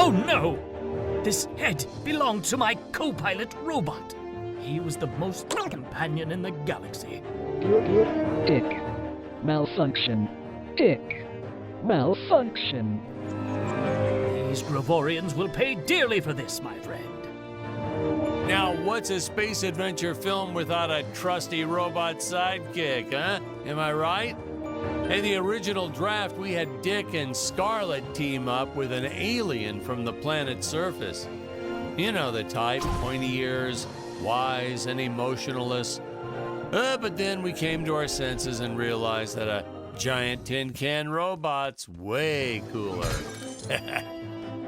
Oh no! This head belonged to my co-pilot robot. He was the most companion in the galaxy. Dick. Malfunction. Dick. Malfunction. These Gravorians will pay dearly for this, my friend. Now, what's a space adventure film without a trusty robot sidekick, huh? Am I right? In the original draft, we had Dick and Scarlet team up with an alien from the planet's surface. You know the type, pointy ears, wise and emotionless. But then we came to our senses and realized that a giant tin can robot's way cooler.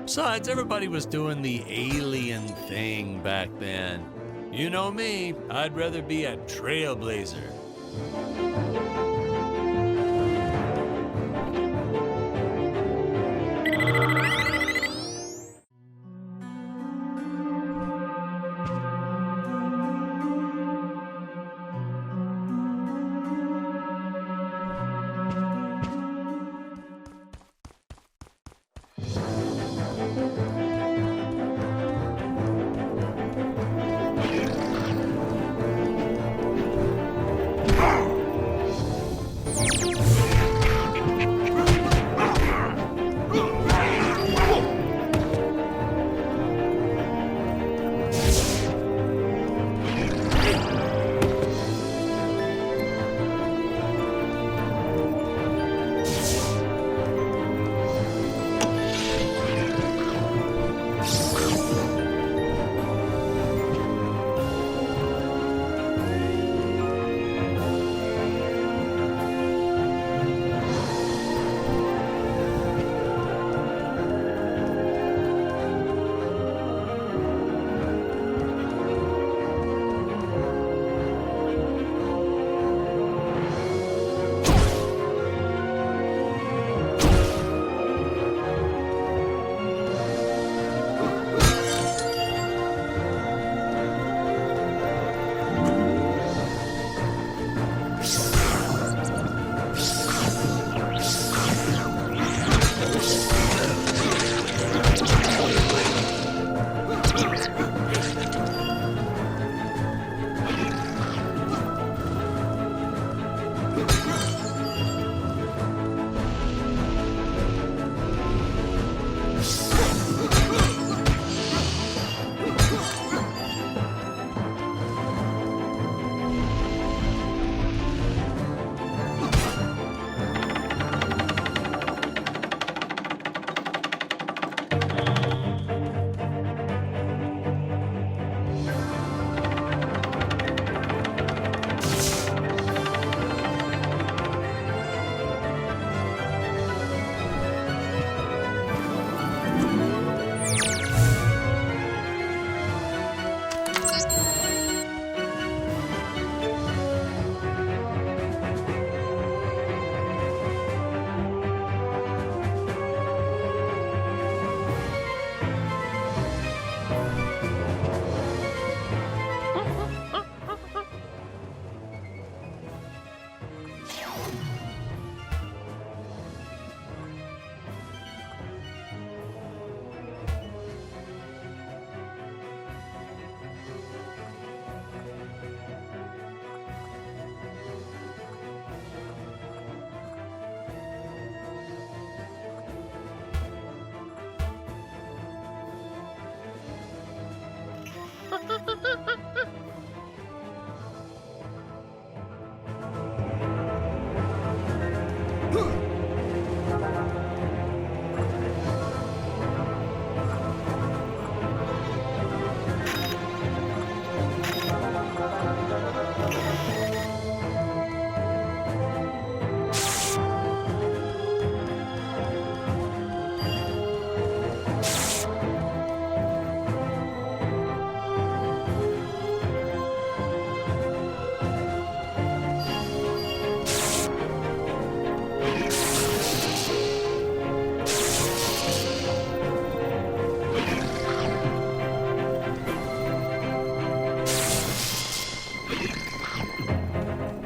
Besides, everybody was doing the alien thing back then. You know me, I'd rather be a trailblazer.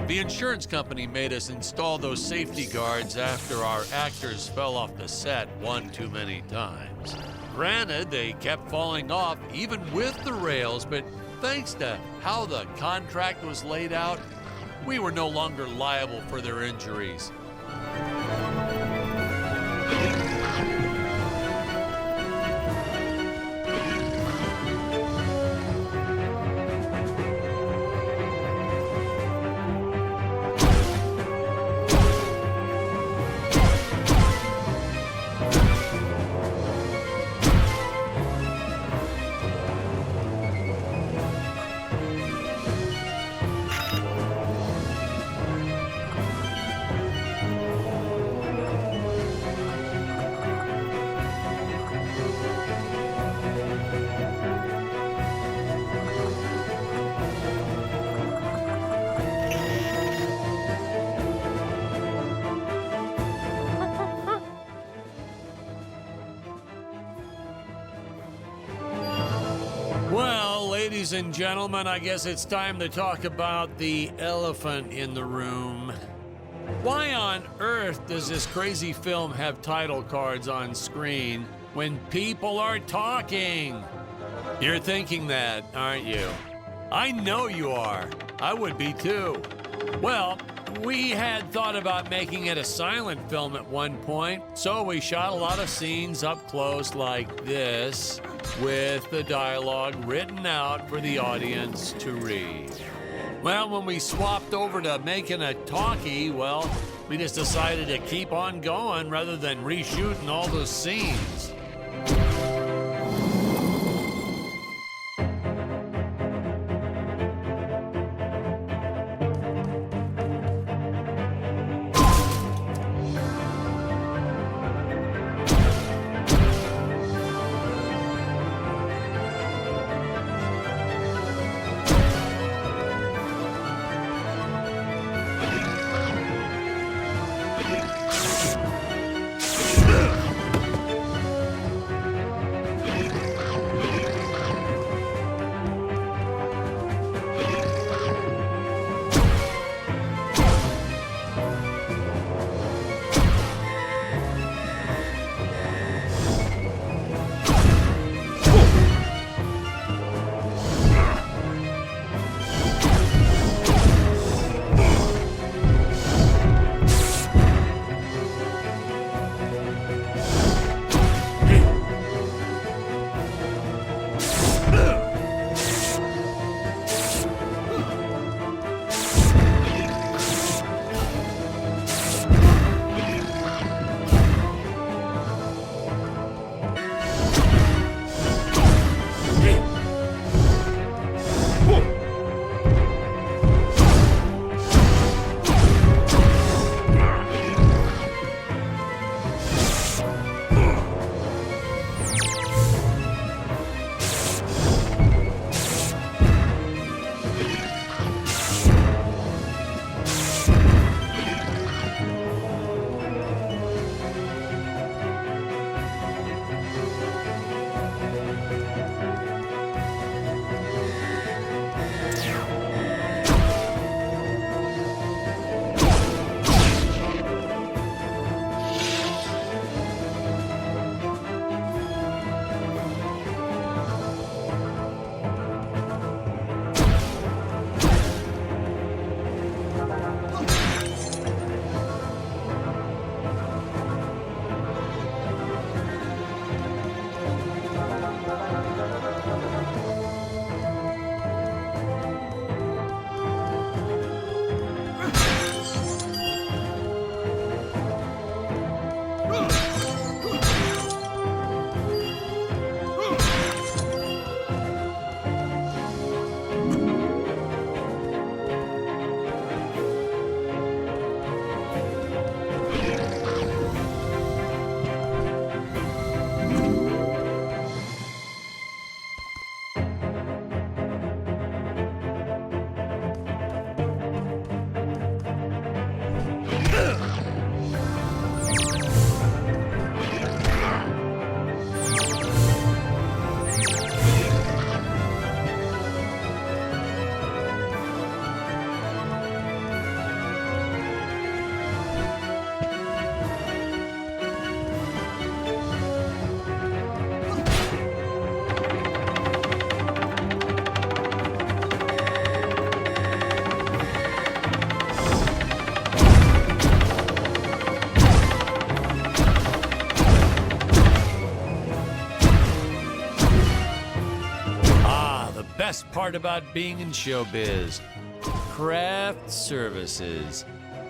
The insurance company made us install those safety guards after our actors fell off the set one too many times. Granted, they kept falling off even with the rails, but thanks to how the contract was laid out, we were no longer liable for their injuries. Well, ladies and gentlemen, I guess it's time to talk about the elephant in the room. Why on earth does this crazy film have title cards on screen when people are talking? You're thinking that, aren't you? I know you are. I would be too. Well, we had thought about making it a silent film at one point, so we shot a lot of scenes up close like this, with the dialogue written out for the audience to read. Well, when we swapped over to making a talkie, well, we just decided to keep on going rather than reshooting all those scenes. best part about being in showbiz. Craft services.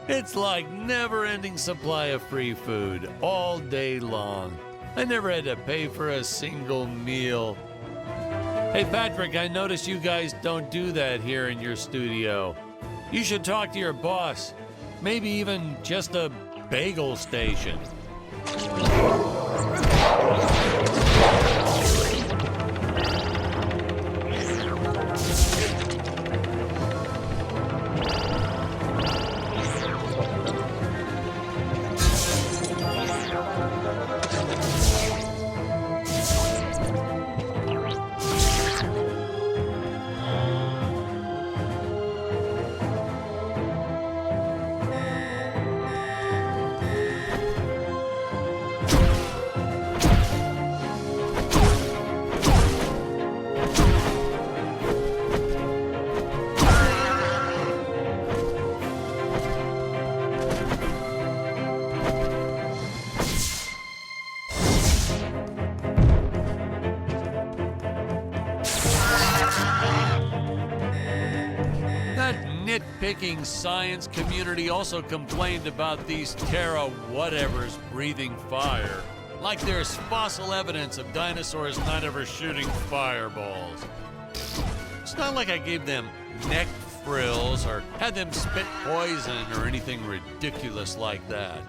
It's like never-ending supply of free food all day long. I never had to pay for a single meal. Hey, Patrick, I notice you guys don't do that here in your studio. You should talk to your boss. Maybe even just a bagel station. Nitpicking science community also complained about these Terra whatevers breathing fire. Like there's fossil evidence of dinosaurs not ever shooting fireballs. It's not like I gave them neck frills or had them spit poison or anything ridiculous like that.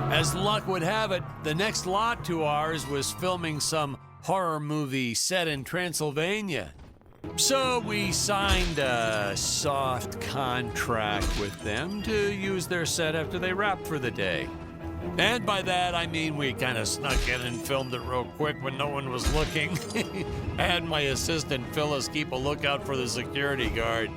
As luck would have it, the next lot to ours was filming some horror movie set in Transylvania. So we signed a soft contract with them to use their set after they wrapped for the day. And by that, I mean we kind of snuck in and filmed it real quick when no one was looking. I had my assistant Phyllis keep a lookout for the security guard.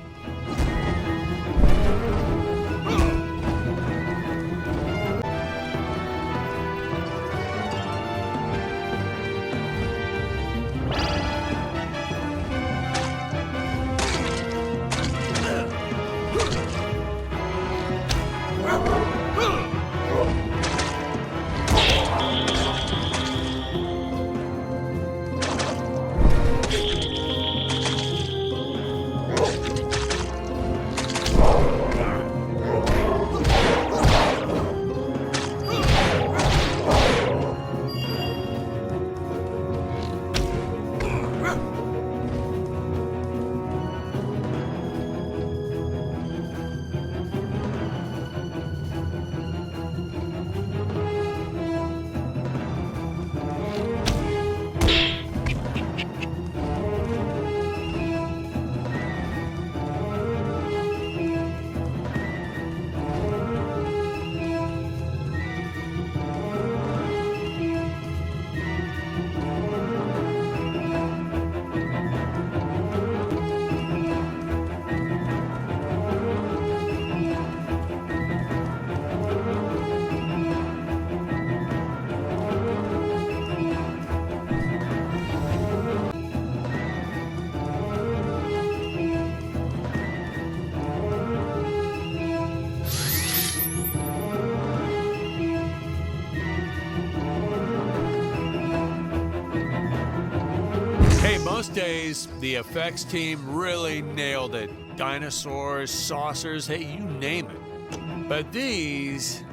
those days, the effects team really nailed it. Dinosaurs, saucers, hey, you name it. But these,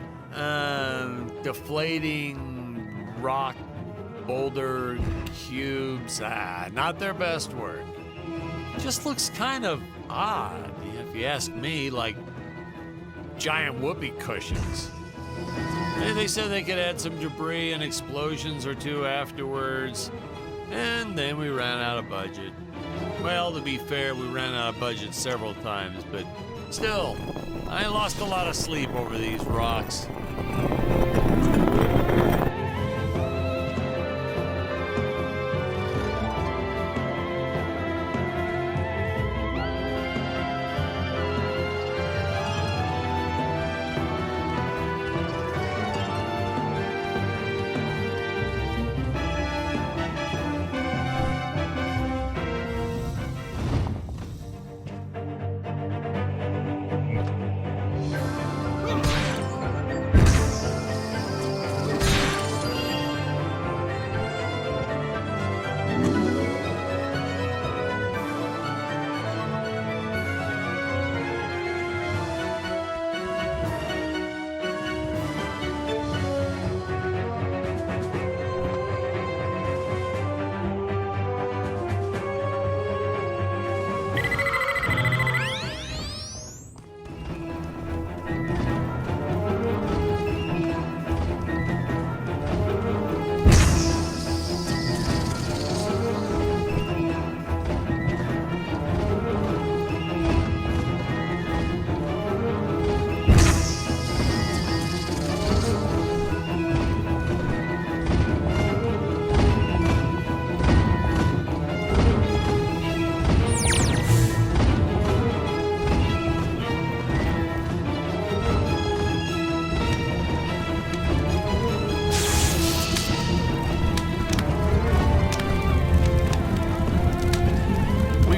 deflating rock boulder cubes, not their best work. Just looks kind of odd, if you ask me, like giant whoopee cushions. And they said they could add some debris and explosions or two afterwards, and then we ran out of budget. Well, to be fair, we ran out of budget several times, but still, I lost a lot of sleep over these rocks.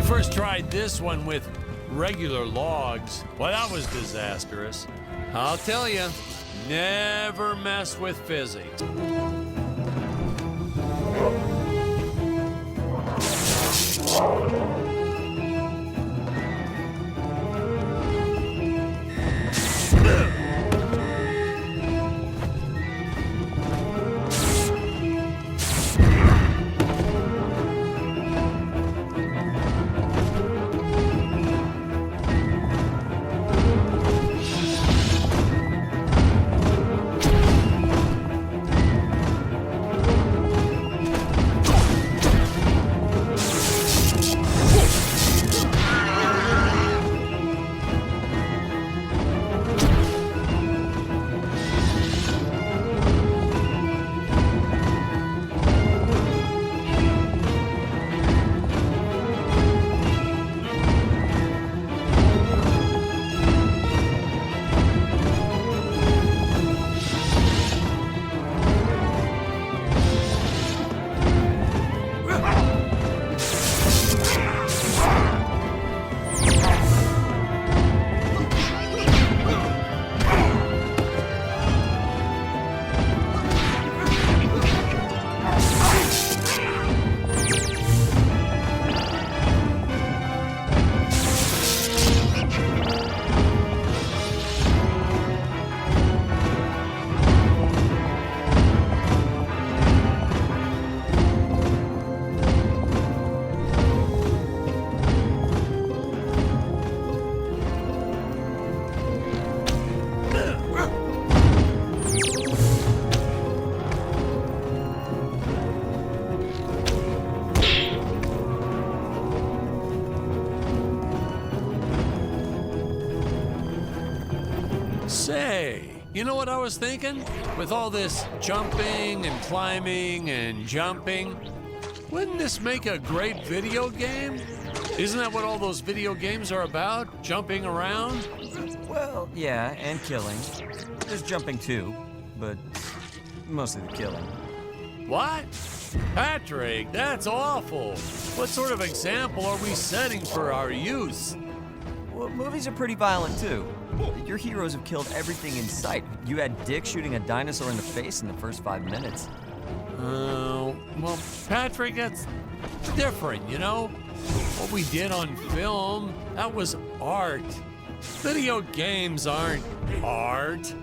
First tried this one with regular logs. Well, that was disastrous. I'll tell you, never mess with physics. Say, you know what I was thinking? With all this jumping and climbing and jumping, wouldn't this make a great video game? Isn't that what all those video games are about? Jumping around? Well, yeah, and killing. There's jumping too, but mostly the killing. What? Patrick, that's awful. What sort of example are we setting for our youth? Well, movies are pretty violent too. Your heroes have killed everything in sight. You had Dick shooting a dinosaur in the face in the first 5 minutes. Well, Patrick, that's different, you know? What we did on film, that was art. Video games aren't art.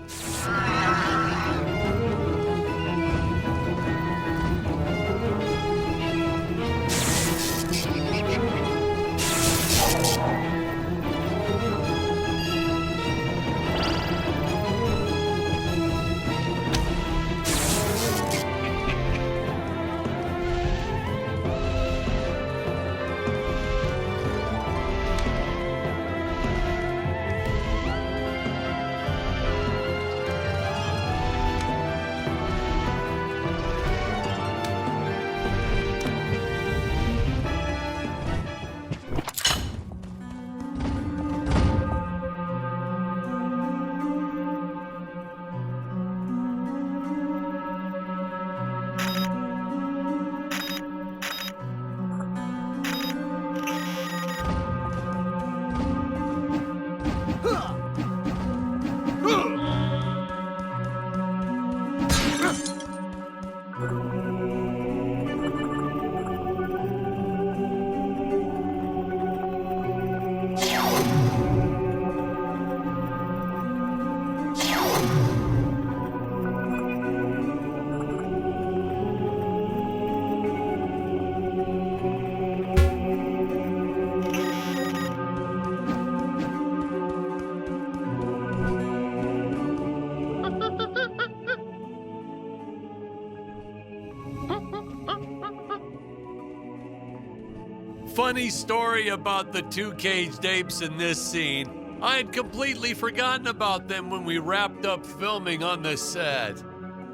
Funny story about the two caged apes in this scene. I had completely forgotten about them when we wrapped up filming on the set.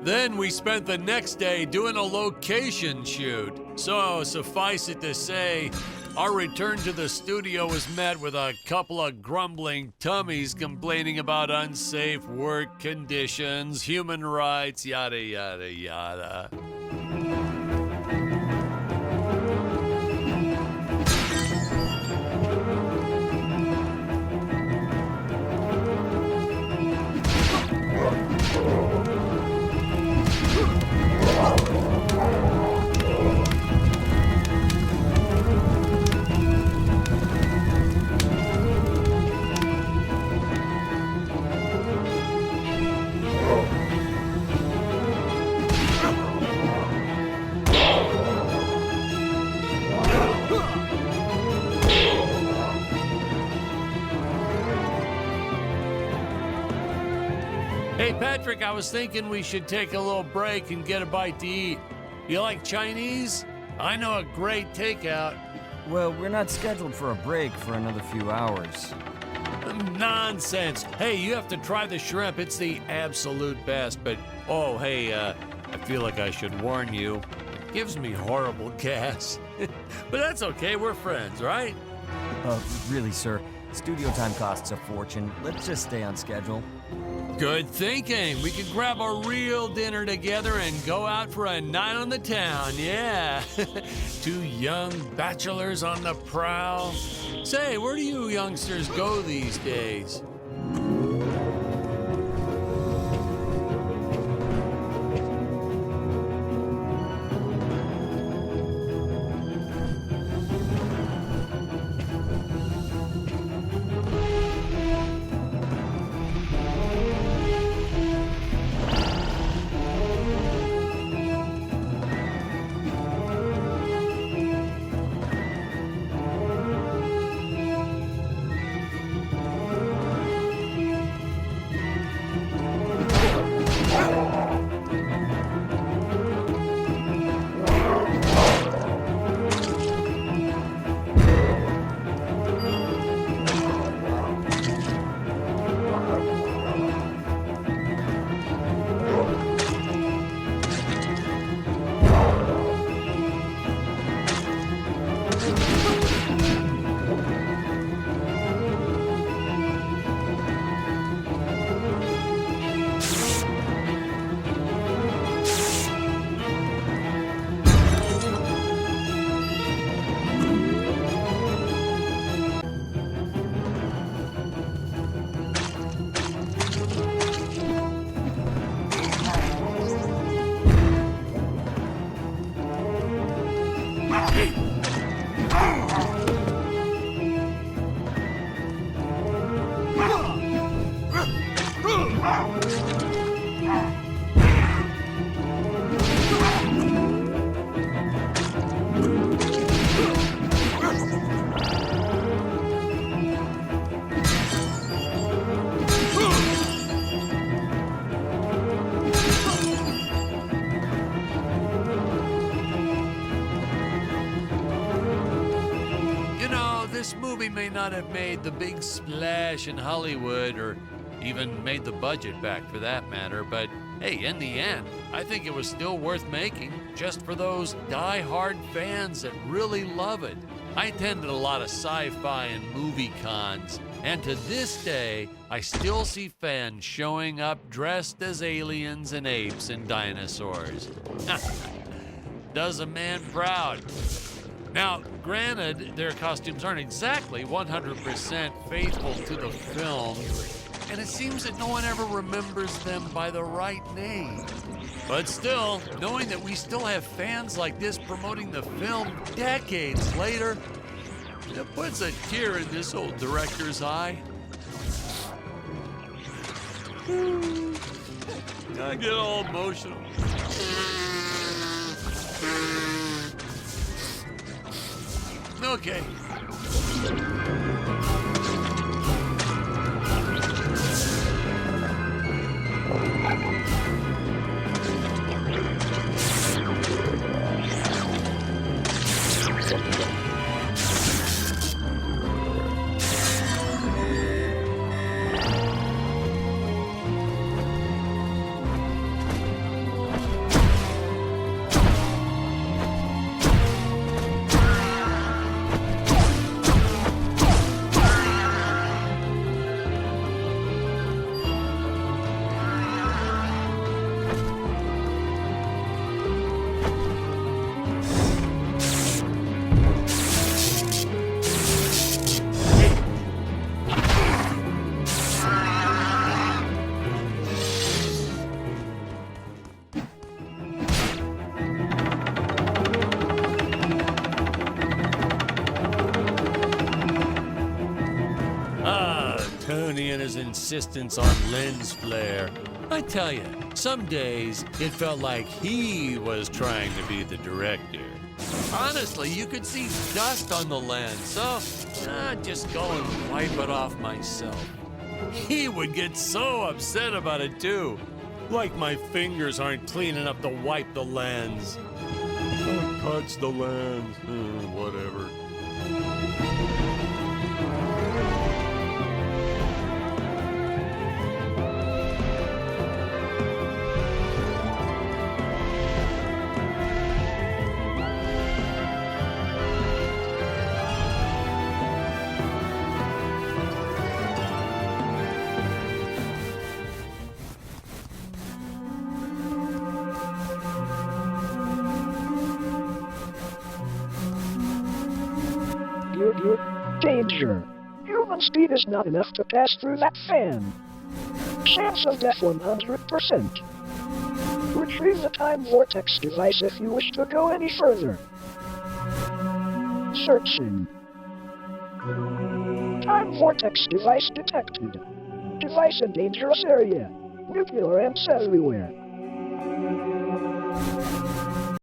Then we spent the next day doing a location shoot. So suffice it to say, our return to the studio was met with a couple of grumbling tummies complaining about unsafe work conditions, human rights, yada, yada, yada. Hey, Patrick, I was thinking we should take a little break and get a bite to eat. You like Chinese? I know a great takeout. Well, we're not scheduled for a break for another few hours. Nonsense. Hey, you have to try the shrimp. It's the absolute best. But, oh, hey, I feel like I should warn you. It gives me horrible gas. But that's okay. We're friends, right? Really, sir. Studio time costs a fortune. Let's just stay on schedule. Good thinking. We could grab a real dinner together and go out for a night on the town, yeah. Two young bachelors on the prowl. Say, where do you youngsters go these days? You know, this movie may not have made the big splash in Hollywood or even made the budget back for that matter, but hey, in the end, I think it was still worth making just for those die-hard fans that really love it. I attended a lot of sci-fi and movie cons, and to this day, I still see fans showing up dressed as aliens and apes and dinosaurs. Does a man proud. Now, granted, their costumes aren't exactly 100% faithful to the film, and it seems that no one ever remembers them by the right name. But still, knowing that we still have fans like this promoting the film decades later, it puts a tear in this old director's eye. I get all emotional. Okay. Tony and his insistence on lens flare. I tell you, some days it felt like he was trying to be the director. Honestly, you could see dust on the lens, so I'd just go and wipe it off myself. He would get so upset about it too. Like my fingers aren't clean enough to wipe the lens. Don't touch the lens. Whatever. Danger. Human speed is not enough to pass through that fan. Chance of death 100%. Retrieve the time vortex device if you wish to go any further. Searching. Time vortex device detected. Device in dangerous area. Nuclear amps everywhere.